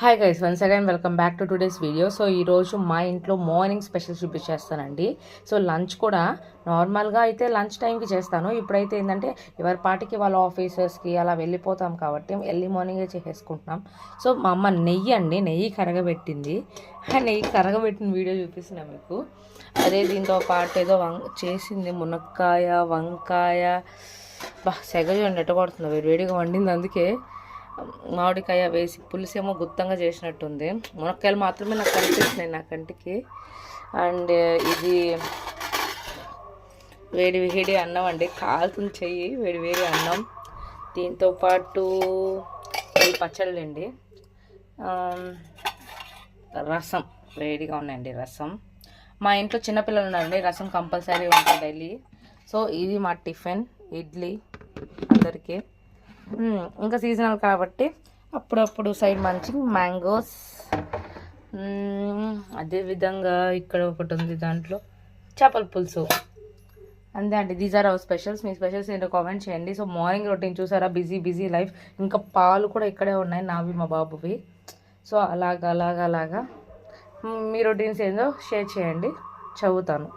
Hi guys, once again welcome back to today's video. So ఈరోజు మా ఇంట్లో morning special చూపించేస్తానండి. So lunch కూడా నార్మల్గా అయితే లంచ్ టైంకి చేస్తాను. ఇప్పుడైతే ఏంటంటే ఎవరి పాటికి వాళ్ళ ఆఫీసెస్కి అలా వెళ్ళిపోతాం కాబట్టి ఎర్లీ మార్నింగే చేసేసుకుంటున్నాం. సో మా అమ్మ నెయ్యి కరగబెట్టింది. ఆ నెయ్యి కరగబెట్టిన వీడియో చూపిస్తున్నాను మీకు. అదే దీంతో పాటు ఏదో చేసింది, మునక్కాయ వంకాయ. సెగ చూడండి ఎట్ట పడుతుందో, వేడివేడిగా వండింది. అందుకే మామిడికాయ వేసి పులుసేమో గుత్తంగా చేసినట్టుంది. మునక్కాయలు మాత్రమే నాకు కనిపిస్తున్నాయి నా కంటికి. అండ్ ఇది వేడి వేడి అన్నం అండి, కాలుతుంది చెయ్యి. వేడి వేడి అన్నం, దీంతో పాటు ఈ పచ్చళ్ళు అండి, రసం వేడిగా ఉన్నాయండి. రసం మా ఇంట్లో చిన్నపిల్లలు ఉన్నారండి, రసం కంపల్సరీ ఉంటుంది డైలీ. సో ఇది మా టిఫిన్, ఇడ్లీ అందరికీ. ఇంకా సీజనల్ కాబట్టి అప్పుడప్పుడు సైడ్ మంచి మ్యాంగోస్. అదేవిధంగా ఇక్కడ ఒకటి ఉంది, దాంట్లో చేపల పులుసు. అంతే అండి, దీస్ ఆర్ అవర్ స్పెషల్స్. మీ స్పెషల్స్ ఏంటో కామెంట్ చేయండి. సో మార్నింగ్ రొటీన్ చూసారా, బిజీ లైఫ్. ఇంకా పాలు కూడా ఇక్కడే ఉన్నాయి, నావి మా బాబువి. సో అలాగా మీ రొటీన్స్ ఏందో షేర్ చేయండి, చదువుతాను.